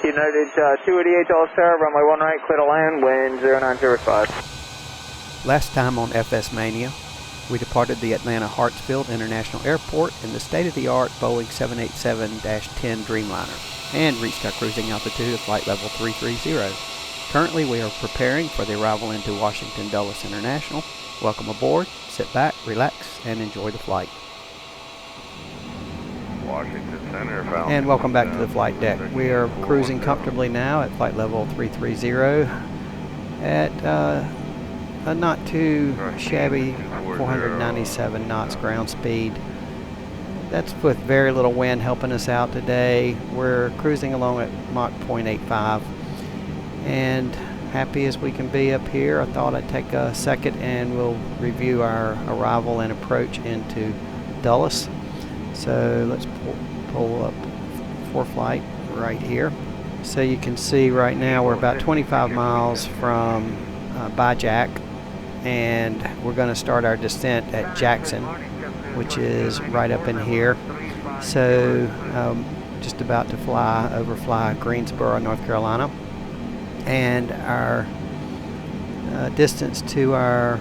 United 288 All Star, runway 1 right, clear to land, wind 0905. Last time on FS Mania, we departed the Atlanta Hartsfield International Airport in the state-of-the-art Boeing 787-10 Dreamliner and reached our cruising altitude of flight level 330. Currently, we are preparing for the arrival into Washington Dulles International. Welcome aboard, sit back, relax, and enjoy the flight. Washington Center, and welcome back to the flight deck. We are cruising comfortably now at flight level 330 at a not too shabby 497 knots ground speed. That's with very little wind helping us out today. We're cruising along at Mach 0.85 and happy as we can be up here. I thought I'd take a second and we'll review our arrival and approach into Dulles. So let's pull up for flight right here. So you can see right now we're about 25 miles from BiJack, and we're going to start our descent at Jackson, which is right up in here. So just about to overfly Greensboro, North Carolina, and our distance to our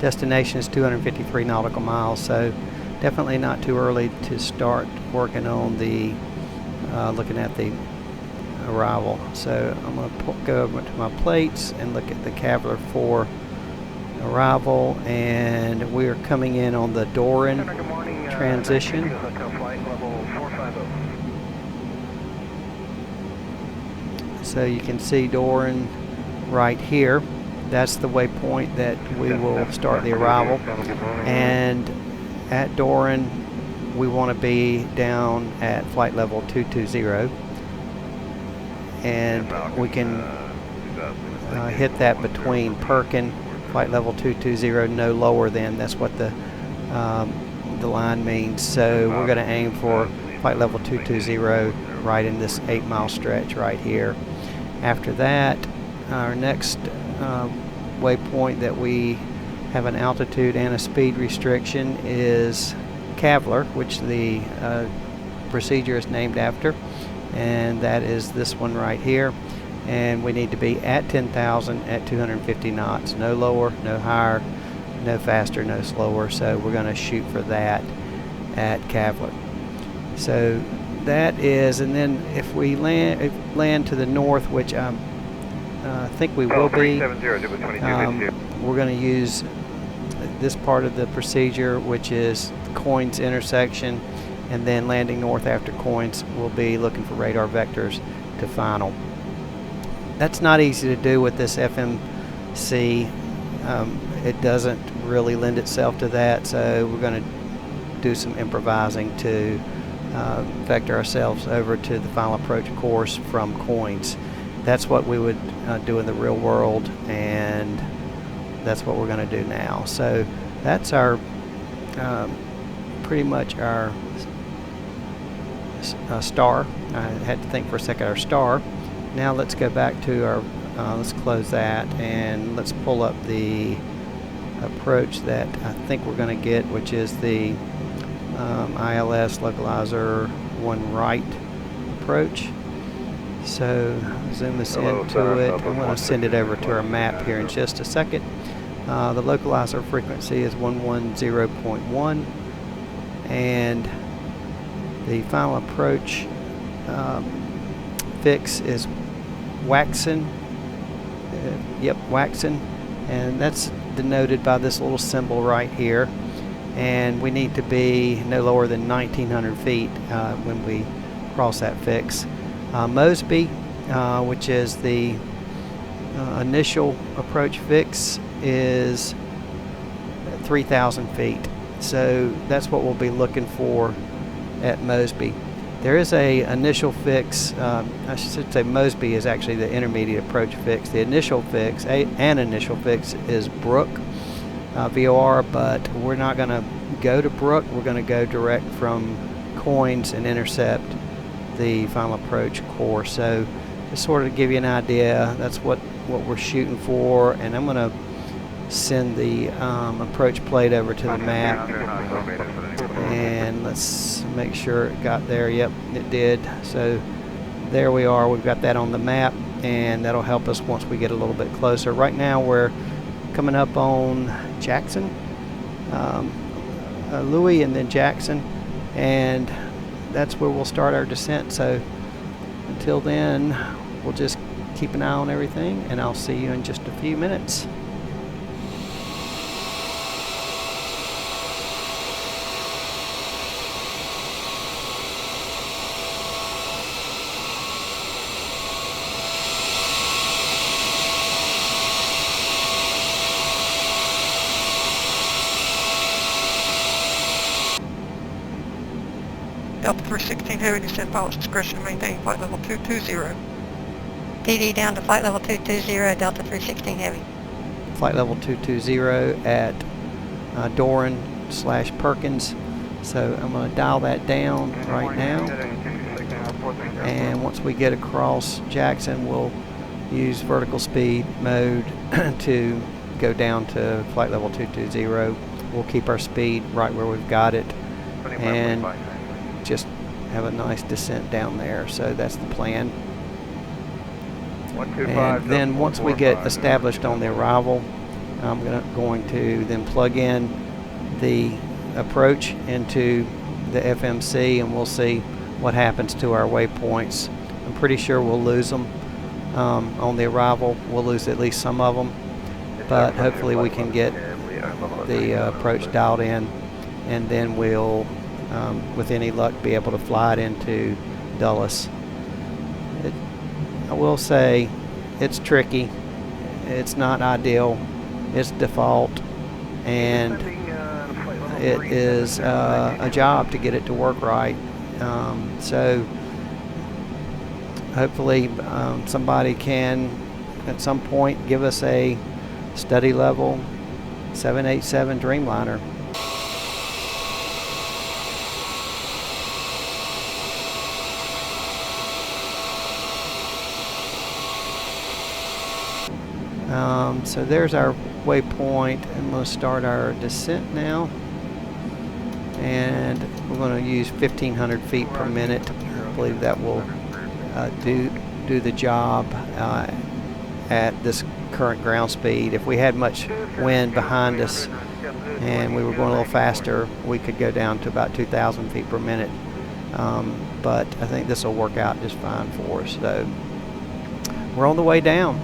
destination is 253 nautical miles. So definitely not too early to start working on the looking at the arrival. So I'm going to go over to my plates and look at the Cavalier for arrival, and we are coming in on the Doran transition. So you can see Doran right here. That's the waypoint that we will start the arrival, and at Doran we want to be down at flight level 220, and we can hit that between Perkin, flight level 220, no lower than. That's what the line means. So we're going to aim for flight level 220 right in this 8-mile stretch right here. After that, our next waypoint that we have an altitude and a speed restriction is Cavalier, which the procedure is named after, and that is this one right here. And we need to be at 10,000 at 250 knots, no lower, no higher, no faster, no slower. So we're going to shoot for that at Cavalier. So that is, and then if we land to the north, which I think we will be, we're going to use this part of the procedure, which is Coins intersection, and then landing north after Coins, we'll be looking for radar vectors to final. That's not easy to do with this FMC. It doesn't really lend itself to that, so we're going to do some improvising to vector ourselves over to the final approach course from Coins. That's what we would do in the real world, and that's what we're going to do now. So that's our pretty much our star. I had to think for a second. Our star. Now let's go back to our let's close that, and let's pull up the approach that I think we're going to get, which is the ILS localizer 1 right approach. So zoom us into it. I'm going to send it over to our map here in just a second. The localizer frequency is 110.1, and the final approach fix is Waxon. Yep, Waxon, and that's denoted by this little symbol right here. And we need to be no lower than 1,900 feet when we cross that fix. Mosby, which is the initial approach fix, is 3,000 feet. So that's what we'll be looking for at Mosby. There is a initial fix, I should say Mosby is actually the intermediate approach fix. The initial fix, an initial fix, is Brook, VOR, but we're not going to go to Brook. We're going to go direct from Coins and intercept the final approach course. So just sort of give you an idea, that's what we're shooting for. And I'm going to send the approach plate over to the map, and let's make sure it got there. Yep, it did. So there we are. We've got that on the map, and that'll help us once we get a little bit closer. Right now we're coming up on Jackson, Louis, and then Jackson, and that's where we'll start our descent. So until then, we'll just keep an eye on everything, and I'll see you in just a few minutes. Delta 316 Heavy, descend pilot's discretion, maintain flight level 220. DD down to flight level 220, Delta 316 Heavy. Flight level 220 at Doran/Perkins. So I'm going to dial that down right now. And once we get across Jackson, we'll use vertical speed mode to go down to flight level 220. We'll keep our speed right where we've got it, and just have a nice descent down there. So that's the plan. And then once we get established on the arrival, I'm going to then plug in the approach into the FMC, and we'll see what happens to our waypoints. I'm pretty sure we'll lose them on the arrival. We'll lose at least some of them, but hopefully we can get the approach dialed in, and then we'll with any luck be able to fly it into Dulles. I will say it's tricky, it's not ideal, it's default, and it is a job to get it to work right. So hopefully somebody can at some point give us a study level 787 Dreamliner. So there's our waypoint, and we'll start our descent now, and we're going to use 1,500 feet per minute. I believe that will do the job at this current ground speed. If we had much wind behind us and we were going a little faster, we could go down to about 2,000 feet per minute, but I think this will work out just fine for us. So we're on the way down.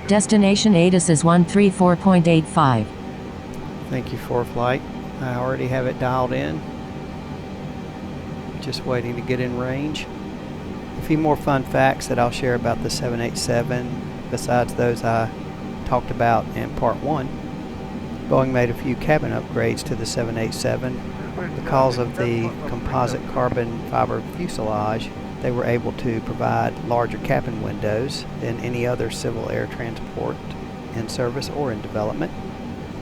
Destination ATIS is 134.85. Thank you, ForeFlight. I already have it dialed in. Just waiting to get in range. A few more fun facts that I'll share about the 787, besides those I talked about in part 1. Boeing made a few cabin upgrades to the 787. Because of the composite carbon fiber fuselage, they were able to provide larger cabin windows than any other civil air transport in service or in development.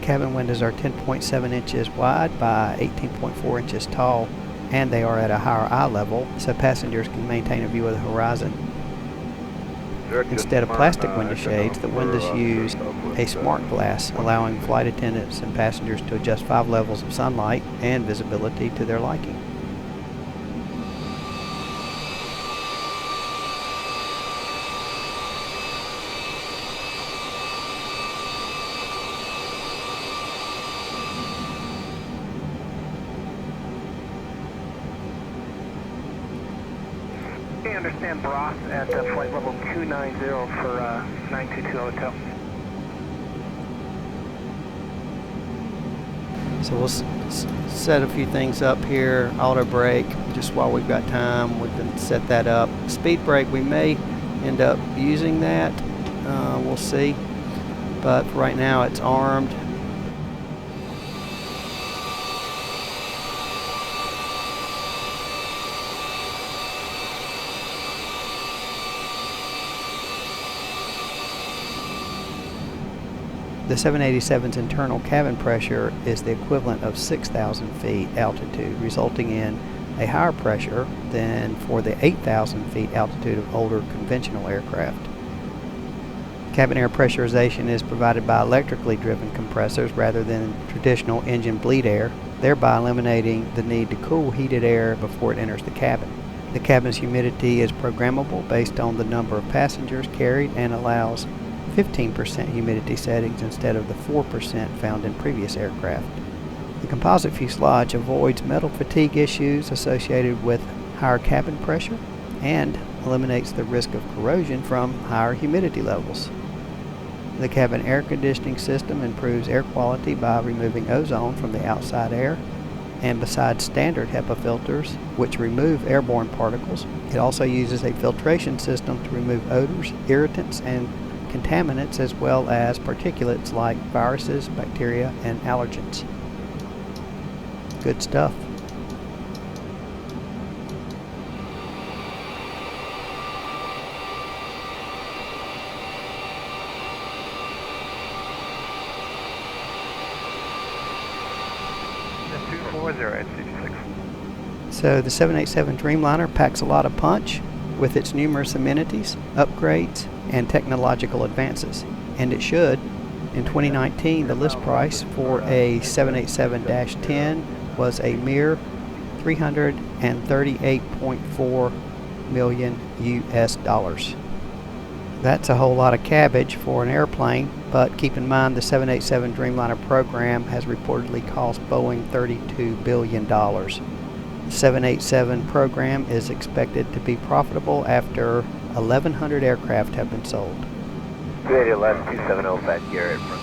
Cabin windows are 10.7 inches wide by 18.4 inches tall, and they are at a higher eye level, so passengers can maintain a view of the horizon. Instead of plastic window shades, the windows use a smart glass, allowing flight attendants and passengers to adjust 5 levels of sunlight and visibility to their liking. I understand Broth at flight level 290 for 922 Hotel. So we'll set a few things up here. Auto brake, just while we've got time, we can set that up. Speed brake, we may end up using that. We'll see. But for right now, it's armed. The 787's internal cabin pressure is the equivalent of 6,000 feet altitude, resulting in a higher pressure than for the 8,000 feet altitude of older conventional aircraft. Cabin air pressurization is provided by electrically driven compressors rather than traditional engine bleed air, thereby eliminating the need to cool heated air before it enters the cabin. The cabin's humidity is programmable based on the number of passengers carried and allows 15% humidity settings instead of the 4% found in previous aircraft. The composite fuselage avoids metal fatigue issues associated with higher cabin pressure and eliminates the risk of corrosion from higher humidity levels. The cabin air conditioning system improves air quality by removing ozone from the outside air, and besides standard HEPA filters, which remove airborne particles, it also uses a filtration system to remove odors, irritants, and contaminants, as well as particulates like viruses, bacteria, and allergens. Good stuff. So the 787 Dreamliner packs a lot of punch with its numerous amenities, upgrades, and technological advances. And it should. In 2019, the list price for a 787-10 was a mere $338.4 million US. That's a whole lot of cabbage for an airplane, but keep in mind the 787 Dreamliner program has reportedly cost Boeing $32 billion. The 787 program is expected to be profitable after 1,100 aircraft have been sold. 280 left, 270 Pat Garrett from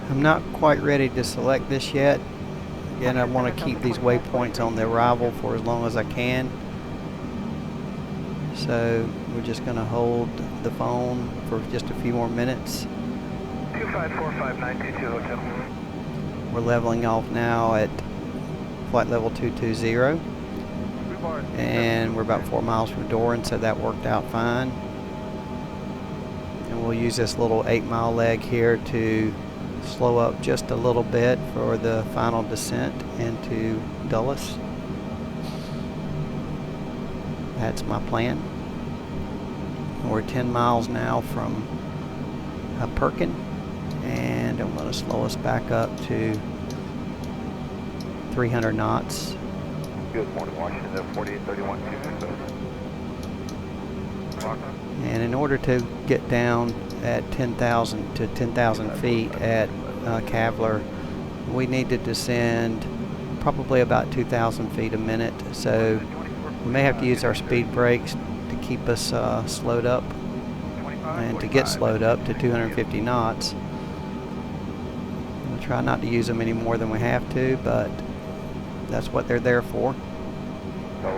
I'm not quite ready to select this yet. Again, I want to keep these waypoints on the arrival for as long as I can. So we're just going to hold the phone for just a few more minutes. 2545922 Hotel. We're leveling off now at flight level 220. And we're about 4 miles from Doran, so that worked out fine. And we'll use this little 8-mile leg here to slow up just a little bit for the final descent into Dulles. That's my plan. We're 10 miles now from Perkin, and I'm going to slow us back up to 300 knots. Good morning, Washington, 4831 And in order to get down at 10,000 to 10,000 feet at Cavler, we need to descend probably about 2,000 feet a minute. So we may have to use our speed brakes to keep us slowed up and to get slowed up to 250 knots. We'll try not to use them any more than we have to, but that's what they're there for.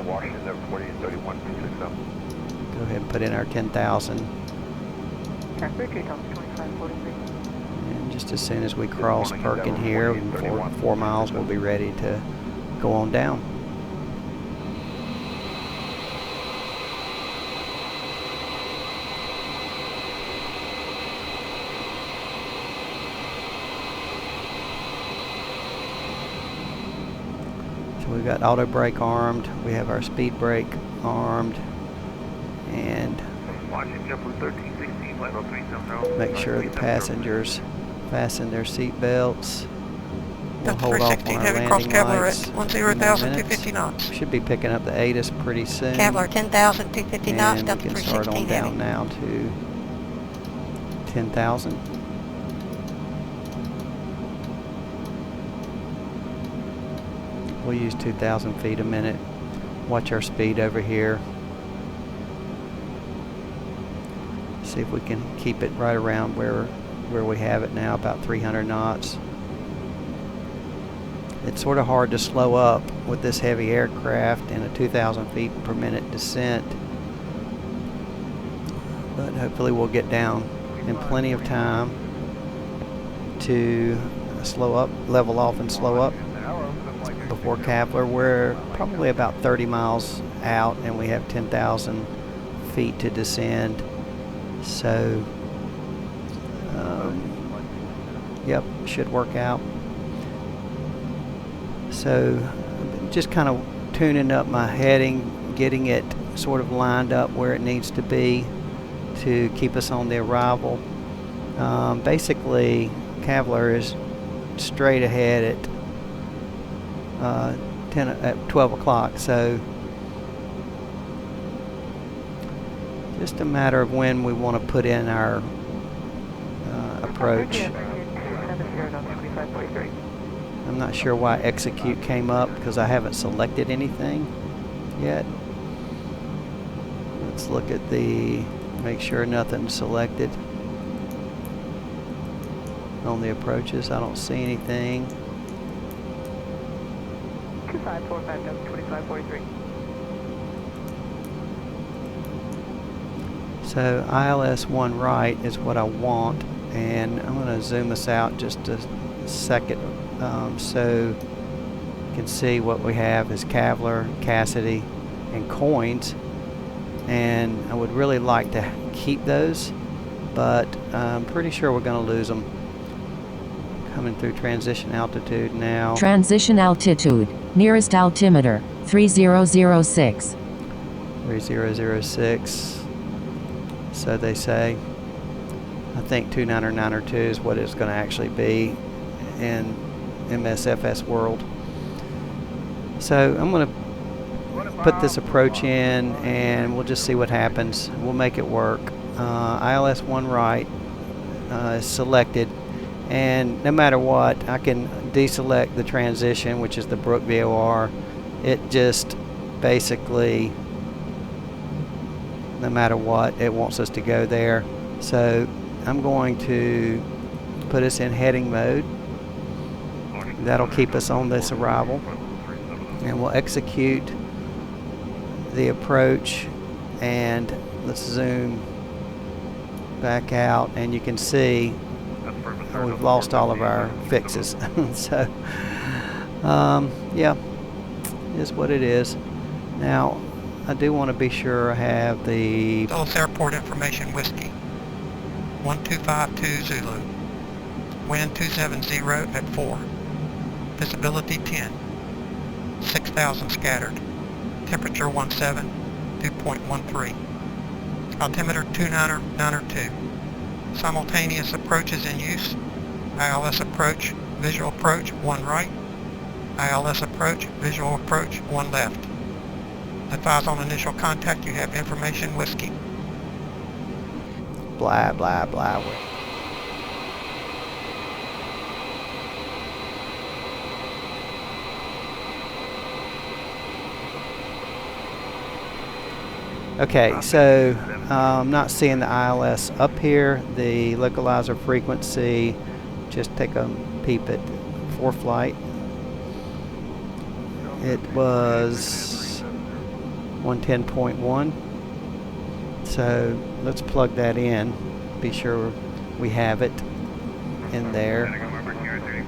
Washington, 4831 Go ahead and put in our 10,000. And just as soon as we cross Perkin here, in 4 miles, we'll be ready to go on down. So we've got auto brake armed, we have our speed brake armed, and make sure the passengers fasten their seat belts. We'll Delta hold off 360, on our heavy cross landing Cavler lights at for a few more 10,250 knots. minutes. Should be picking up the ATIS pretty soon. Cavler 10,250 knots, And Delta we can start 360 on down heavy. now to 10,000. We'll use 2,000 feet a minute. Watch our speed over here. See if we can keep it right around where we have it now, about 300 knots. It's sort of hard to slow up with this heavy aircraft and a 2,000 feet per minute descent, but hopefully we'll get down in plenty of time to slow up, level off and slow up before Cavler. We're probably about 30 miles out and we have 10,000 feet to descend. So, yep, should work out. So, just kind of tuning up my heading, getting it sort of lined up where it needs to be to keep us on the arrival. Basically, Cavalier is straight ahead at 12 o'clock, so just a matter of when we want to put in our approach. I'm not sure why execute came up because I haven't selected anything yet. Let's look at make sure nothing's selected on the approaches. I don't see anything. 2545 2543. So ILS 1 right is what I want, and I'm going to zoom us out just a second so you can see what we have is Cavalier, Cassidy, and Coins, and I would really like to keep those, but I'm pretty sure we're going to lose them. Coming through transition altitude now. Transition altitude. Nearest altimeter 3006. 3006. So they say. I think 29902 is what it's going to actually be in MSFS world. So I'm going to put this approach in and we'll just see what happens. We'll make it work. ILS 1 right is selected, and no matter what, I can deselect the transition, which is the Brook VOR. It just basically, no matter what, it wants us to go there. So I'm going to put us in heading mode. That'll keep us on this arrival, and we'll execute the approach, and let's zoom back out, and you can see we've lost all of our fixes. So yeah, is what it is. Now I do want to be sure I have the Dulles Airport Information Whiskey 1252 Zulu, wind 270 at 4, visibility 10, 6,000 scattered, temperature 17, 2.13, altimeter 29902. Simultaneous approaches in use. ILS approach, visual approach 1 right, ILS approach, visual approach 1 left. Advise on initial contact you have information whiskey. blah blah blah. Okay, so I'm not seeing the ILS up here. The localizer frequency, just take a peep at ForeFlight. It was 110.1. So let's plug that in. Be sure we have it in there.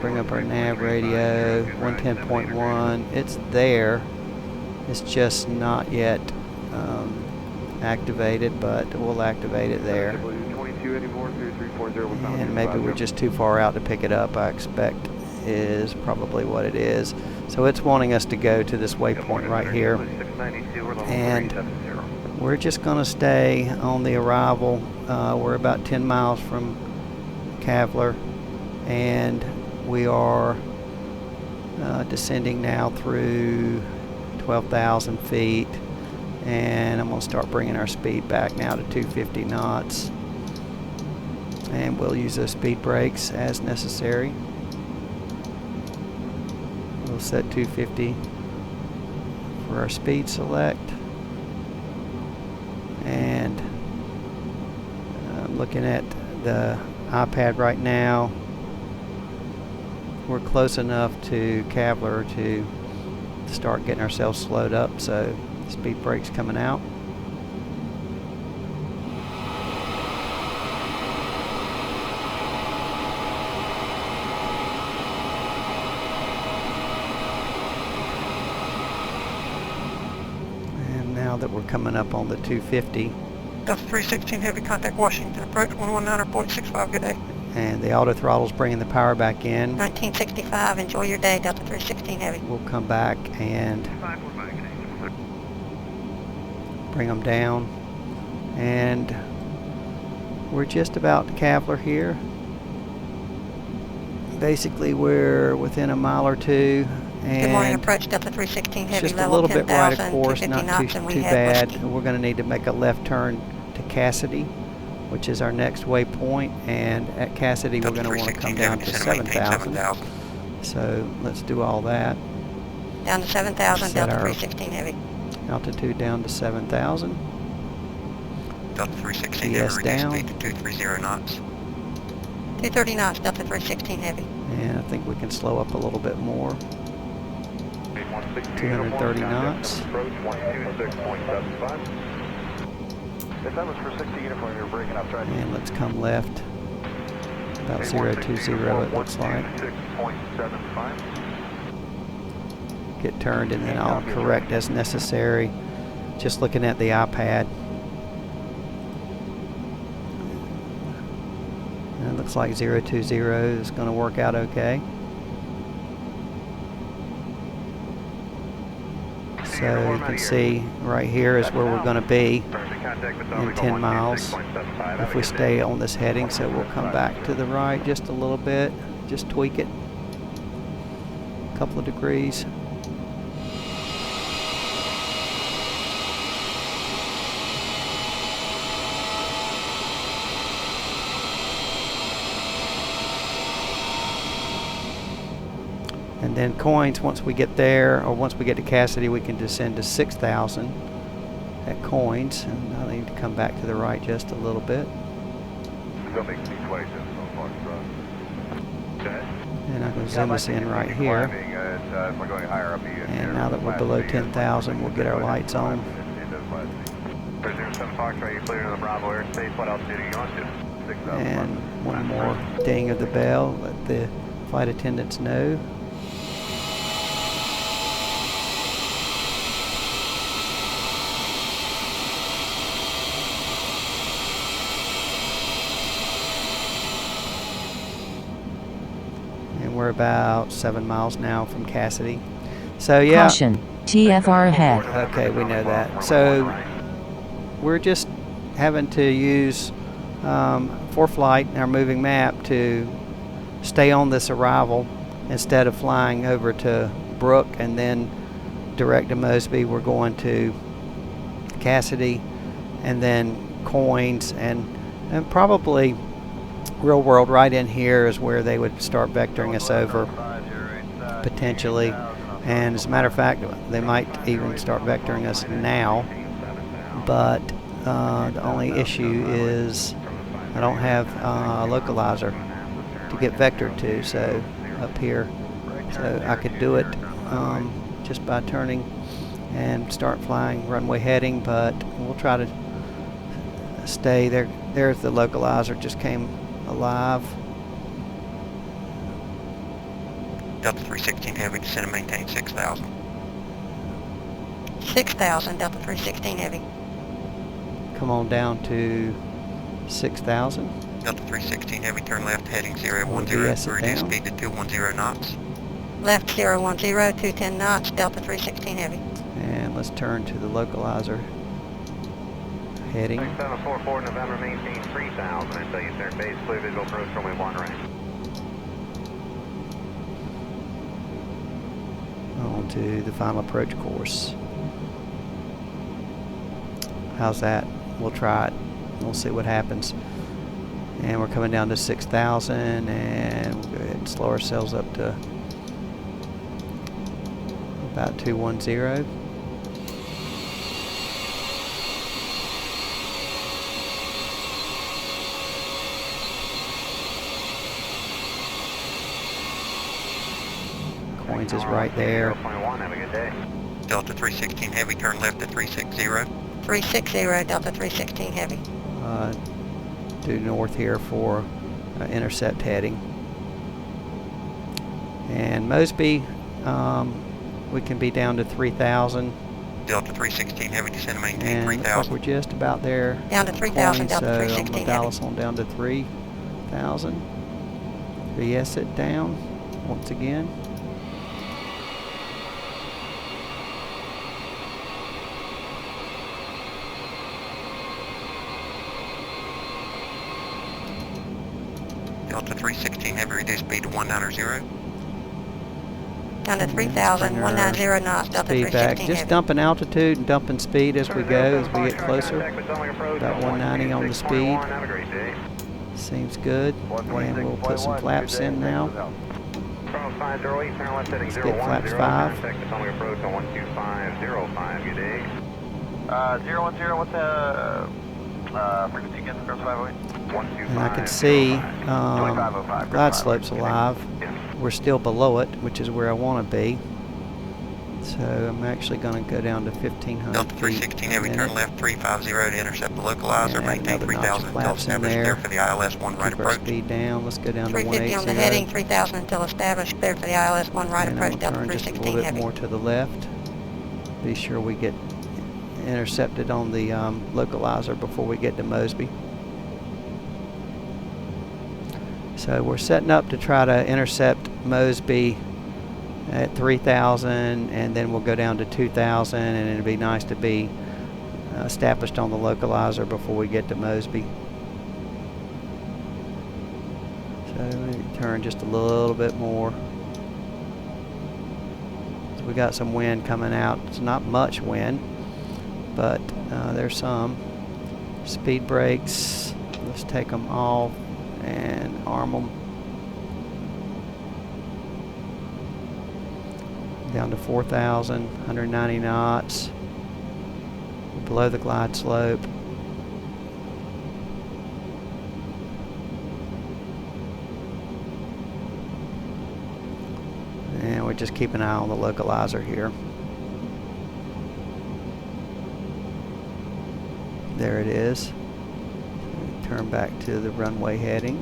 Bring up our nav radio, 110.1. It's there. It's just not yet activated, but we'll activate it there. And maybe we're just too far out to pick it up, I expect is probably what it is. So it's wanting us to go to this waypoint right here. And we're just going to stay on the arrival. We're about 10 miles from Cavalier, and we are descending now through 12,000 feet. And I'm going to start bringing our speed back now to 250 knots. And we'll use those speed brakes as necessary. We'll set 250 for our speed select. And I'm looking at the iPad right now. We're close enough to Cavalier to start getting ourselves slowed up. So speed brakes coming out. And now that we're coming up on the 250, Delta 316 Heavy, contact Washington. Approach 119.65, good day. And the auto throttle's bringing the power back in. 1965, enjoy your day, Delta 316 Heavy. We'll come back and bring them down. And we're just about to Cavler here. Basically, we're within a mile or two. And good morning, approach Delta 316 Heavy, just a level little bit right, 10,000, of course, 250 not knots, too and we too have bad. whiskey. We're going to need to make a left turn to Cassidy, which is our next waypoint. And at Cassidy, we're going to want to come down to 7,000. So let's do all that. Down to 7,000, Set Delta our 316 Heavy. altitude down to 7,000. Delta 316 GS Heavy, reduce down. speed to 230 knots. 230 knots, Delta 316 Heavy. And I think we can slow up a little bit more. 230 knots. Approach 126.75. If that was for 60 uniform, you're breaking up. Try And let's come left. About 020 it looks like. 126.75. Get turned and then I'll correct as necessary. Just looking at the iPad. And it looks like 020 is going to work out okay. So you can see right here is where we're going to be in 10 miles if we stay on this heading. So we'll come back to the right just a little bit, just tweak it a couple of degrees. And then coins, once we get there, or once we get to Cassidy, we can descend to 6,000 at coins. And I need to come back to the right just a little bit. Don't make me twice in so far. And I'm going to zoom us in right here. We're going higher up here. And now that we're below 10,000, we'll get our lights on. Presume 7 Foxtrot, you clear to the Bravo airspace. What altitude are you going to? 6,000. And one more ding of the bell, let the flight attendants know. We're about 7 miles now from Cassidy. So yeah. Caution, TFR ahead. Okay, we know that. So we're just having to use for flight our moving map to stay on this arrival instead of flying over to Brook and then direct to Mosby. We're going to Cassidy and then Coins and probably real world right in here is where they would start vectoring us over potentially. And as a matter of fact, they might even start vectoring us now. But the only issue is I don't have a localizer to get vectored to, so up here. So I could do it just by turning and start flying runway heading, but we'll try to stay there. There's the localizer, just came alive. Delta 316 Heavy, descend and maintain 6,000. 6,000, Delta 316 Heavy. Come on down to 6,000. Delta 316 Heavy, turn left heading 010, DS it reduce down. speed to 210 knots. Left 010, 210 knots, Delta 316 Heavy. And let's turn to the localizer heading. 6744 November, maintain 3,000 until you turn base, clear visual approach runway 1 right. On to the final approach course. How's that? We'll try it. We'll see what happens. And we're coming down to 6,000 and we'll go ahead and slow ourselves up to about 210. Coins is right there. 0.1, have a good day. Delta 316 Heavy, turn left to 360. 360, Delta 316 Heavy. Due north here for intercept heading. And Mosby, we can be down to 3,000 Delta 316 Heavy, descend and maintain And looks like 3000. we're just about there. Down to 3,000, Point, Delta so I'm 316 gonna dial Heavy. us on down to 3,000. BS it down once again. Delta 316 Heavy, reduce speed to 190. Down to And 3,000, bring our 190 knots, Delta speed back. 316 Just Heavy. dumping altitude and dumping speed as we go, as we get closer. About 190 on the speed. Have a great day. Seems good. And we'll put some flaps in now. Let's Let's get flaps 5. Contact Atomic approach on 12505. Good day. 010, what's the frequency again for 508? And I can see 2505. glide slope's alive. We're still below it, which is where I want to be. So I'm actually going to go down to 1,500 Delta feet 316 a Heavy, turn minute. left 350 to intercept the localizer, And maintain another notch of 3000 until flaps in established, there. clear for the ILS 1 right Keep our approach. speed down. Let's go down to 350 on the 180. heading, 3,000 until established, cleared for the ILS 1 right And approach, I'm Delta going to turn just a 316 little bit Heavy. more to the left. Be sure we get intercepted on the localizer before we get to Mosby. So we're setting up to try to intercept Mosby at 3,000, and then we'll go down to 2,000, and it'd be nice to be established on the localizer before we get to Mosby. So maybe turn just a little bit more. So we got some wind coming out. It's not much wind, but there's some. Speed brakes, let's take them off and arm them. Down to 4,000, 190 knots. Below the glide slope. And we just keep an eye on the localizer here. There it is. Turn back to the runway heading.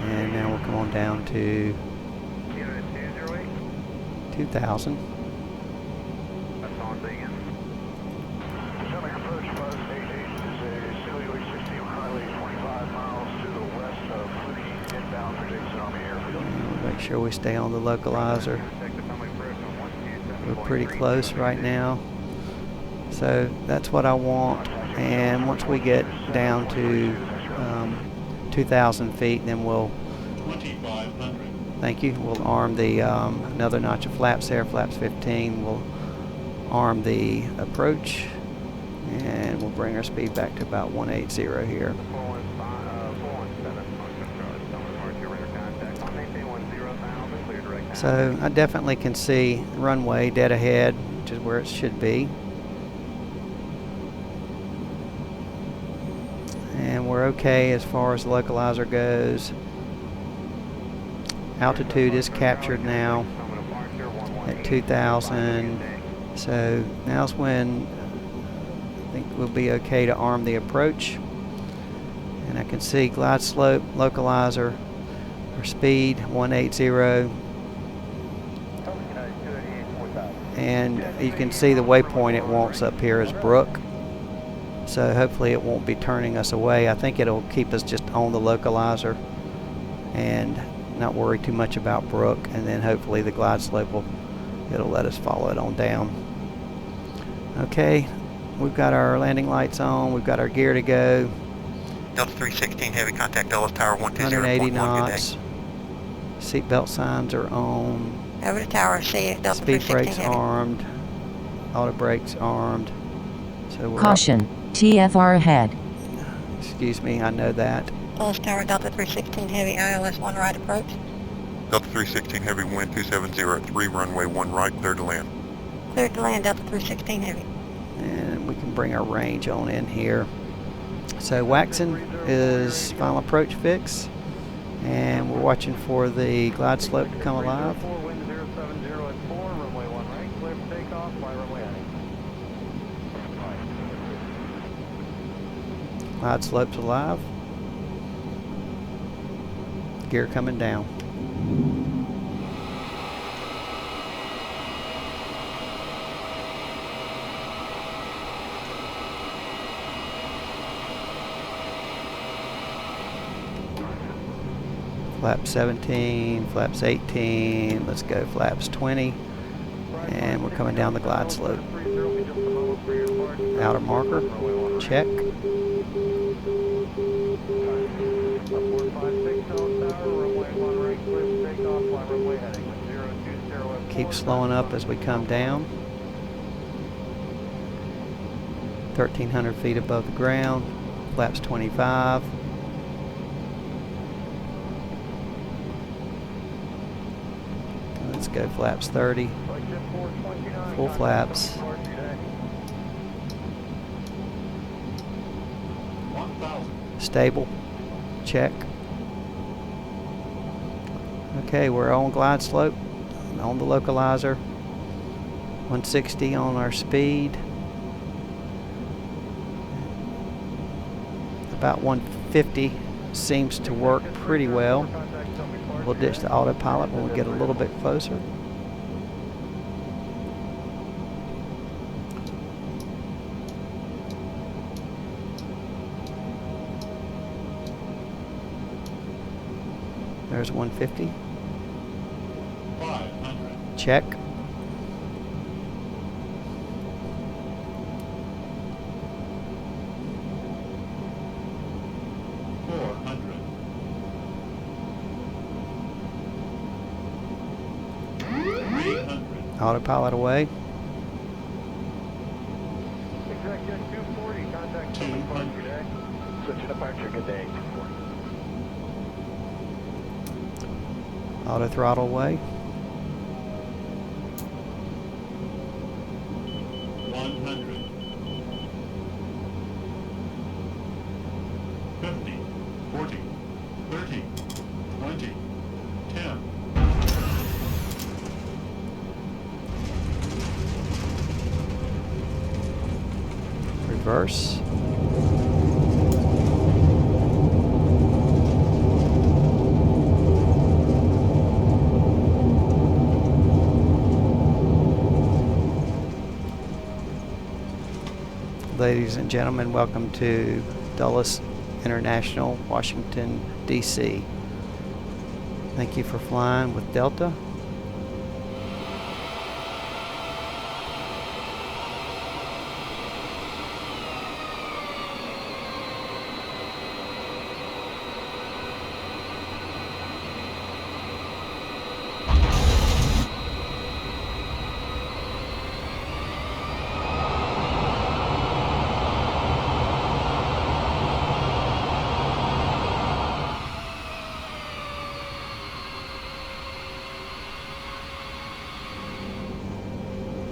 And now we'll come on down to 2,000. That's on again. Atomic approach 588 is a cellular system highway 25 miles to the west of Flutie, inbound for Jason Army Airfield. And we'll make sure we stay on the localizer. We're pretty close right now. So that's what I want. And once we get down to 2,000 feet, then we'll, thank you, we'll arm the, another notch of flaps there, flaps 15. We'll arm the approach, and we'll bring our speed back to about 180 here. So I definitely can see runway dead ahead, which is where it should be. And we're okay as far as the localizer goes. Altitude is captured now at 2,000. So now's when I think we'll be okay to arm the approach. And I can see glide slope, localizer, our speed 180. And you can see the waypoint it wants up here is Brook. So hopefully it won't be turning us away. I think it'll keep us just on the localizer and not worry too much about Brook, and then hopefully the glide slope it'll let us follow it on down. Okay, we've got our landing lights on, we've got our gear to go. Delta 316 Heavy, contact Dulles Tower 120.1. 180 knots. Seatbelt signs are on. Over the tower, see it, Delta Speed 316 brakes Heavy. armed. Auto brakes armed. So we're Caution, TFR ahead. up. Excuse me, I know that. Dulles Tower, Delta 316 Heavy, ILS 1 right approach. Delta 316 Heavy, wind 270 at 3, runway 1 right, clear to land. Cleared to land, Delta 316 Heavy. And we can bring our range on in here. So Waxon is final approach fix, and we're watching for the glide slope to come alive. Wind 070 at 4, runway 1 right, clear for takeoff, fly runway Glide slope's alive. Gear coming down. Flap 17, flaps 18, let's go flaps 20, and we're coming down the glide slope. Outer marker, check. Keep slowing up as we come down. 1,300 feet above the ground, flaps 25. Let's go flaps 30, full flaps. Stable, check. Okay, we're on glide slope, on the localizer. 160 on our speed. About 150 seems to work pretty well. We'll ditch the autopilot when we get a little bit closer. There's 150. 500. Check. Autopilot away. Exact jet 240, contact from departure today. Switch to departure, good day, 240. Auto throttle away. 100. 50, 40, 30, 20, 10. Reverse. Ladies and gentlemen, welcome to Dulles International, Washington, D.C. Thank you for flying with Delta.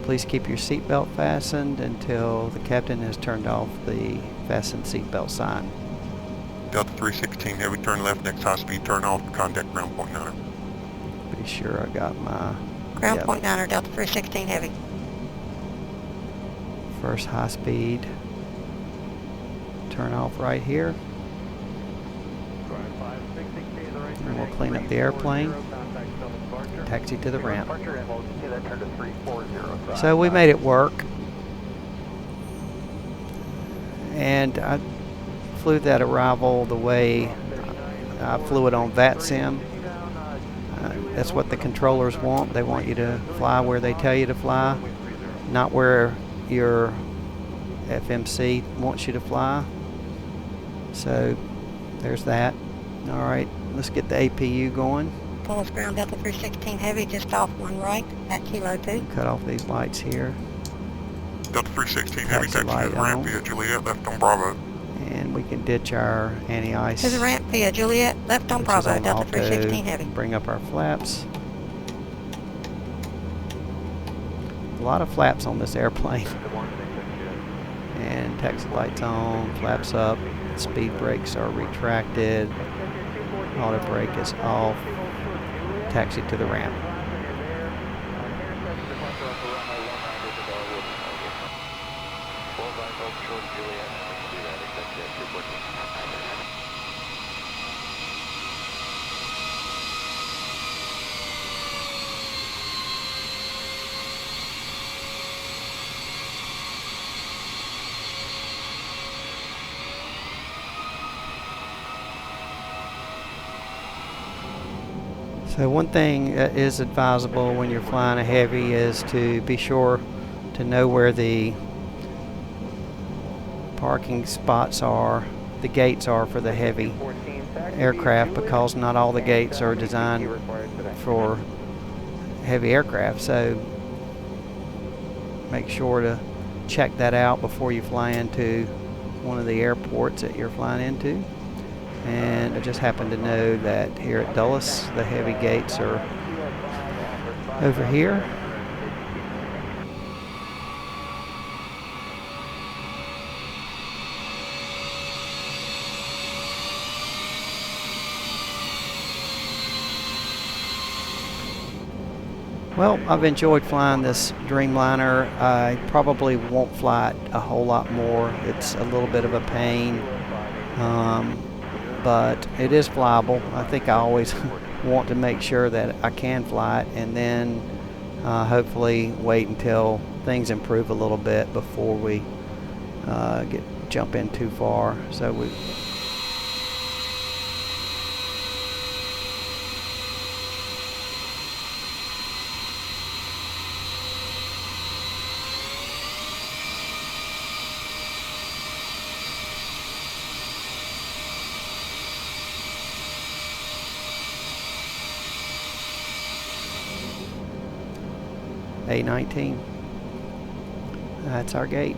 Please keep your seatbelt fastened until the captain has turned off the fasten seatbelt sign. Delta 316 Heavy, turn left, next high speed, turn off, contact ground point 9. Be sure I got my Ground point 9 Delta 316 Heavy. First high speed. Turn off right here. And we'll clean up the airplane. Taxi to the ramp. So we made it work. And I flew that arrival the way I flew it on VATSIM. That's what the controllers want. They want you to fly where they tell you to fly, not where your FMC wants you to fly. So there's that. All right, let's get the APU going. Dulles ground Delta 316 Heavy, just off one right at Kilo 2. Cut off these lights here. Delta 316 Heavy, Taxi taxi to light the ramp on. via Juliet, left on Bravo. And we can ditch our anti-ice. To the ramp via Juliet, left on which is Bravo, on Delta auto. 316 Heavy. Bring up our flaps. A lot of flaps on this airplane. And taxi lights on, flaps up, speed brakes are retracted, auto brake is off, taxi to the ramp. So one thing that is advisable when you're flying a heavy is to be sure to know where the parking spots are, the gates are for the heavy aircraft, because not all the gates are designed for heavy aircraft. So make sure to check that out before you fly into one of the airports that you're flying into. And I just happen to know that here at Dulles, the heavy gates are over here. Well, I've enjoyed flying this Dreamliner. I probably won't fly it a whole lot more. It's a little bit of a pain. But it is flyable. I think I always want to make sure that I can fly it, and then hopefully wait until things improve a little bit before we jump in too far. So we. A19. That's our gate.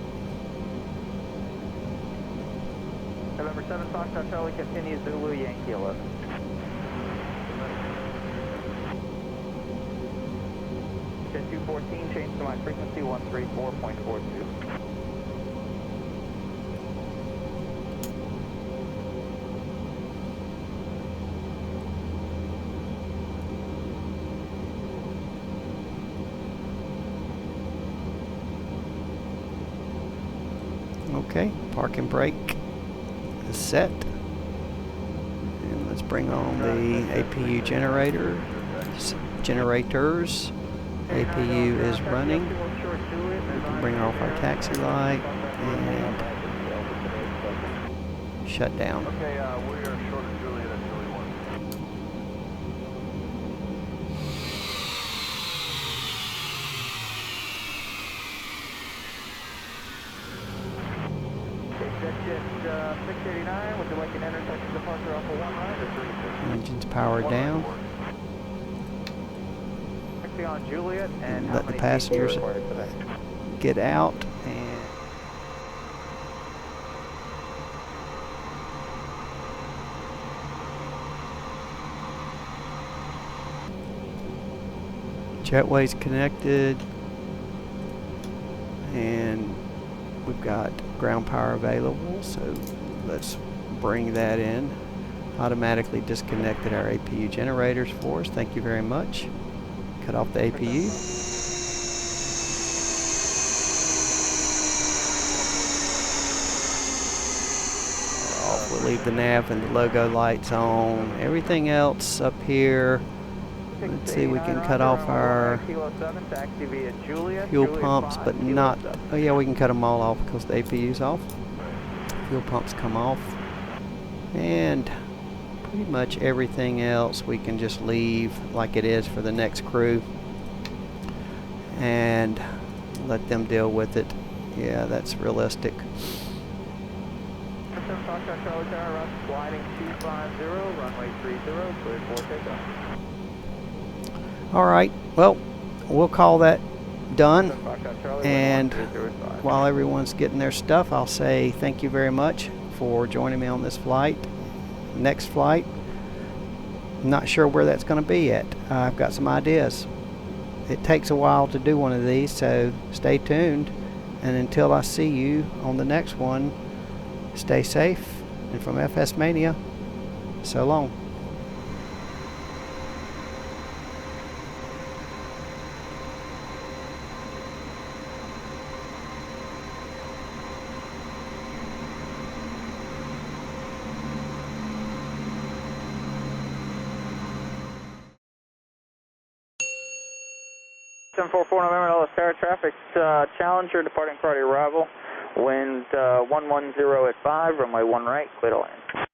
November 7 Foxtrot Charlie continues Zulu Yankee 11. Jet 214, change to my frequency 134.42. Okay, park and brake is set. And let's bring on the APU generators. APU is running. We can bring off our taxi light and shut down. Okay, we are short of Juliet at Julie 1. Jet 689, would you like an intersection departure off of 1 right or 36? Engine's powered down. On Juliet, and let the passengers get out. And jetway's connected, and we've got ground power available, so let's bring that in. Automatically disconnected our APU generators for us. Thank you very much. Cut off the APU. We'll leave the nav and the logo lights on. Everything else up here, let's see, we can cut off our fuel pumps, but not, oh yeah, we can cut them all off because the APU's off. Fuel pumps come off. And pretty much everything else we can just leave like it is for the next crew and let them deal with it. Yeah, that's realistic. Alright, well, we'll call that done, and while everyone's getting their stuff, I'll say thank you very much for joining me on this flight. Next flight, not sure where that's going to be yet. I've got some ideas. It takes a while to do one of these, so stay tuned, and until I see you on the next one, stay safe, and from FS Mania, so long. 744 November, Dallas Tower traffic, Challenger departing priority arrival, wind 110 at 5, runway 1 right, clear to land.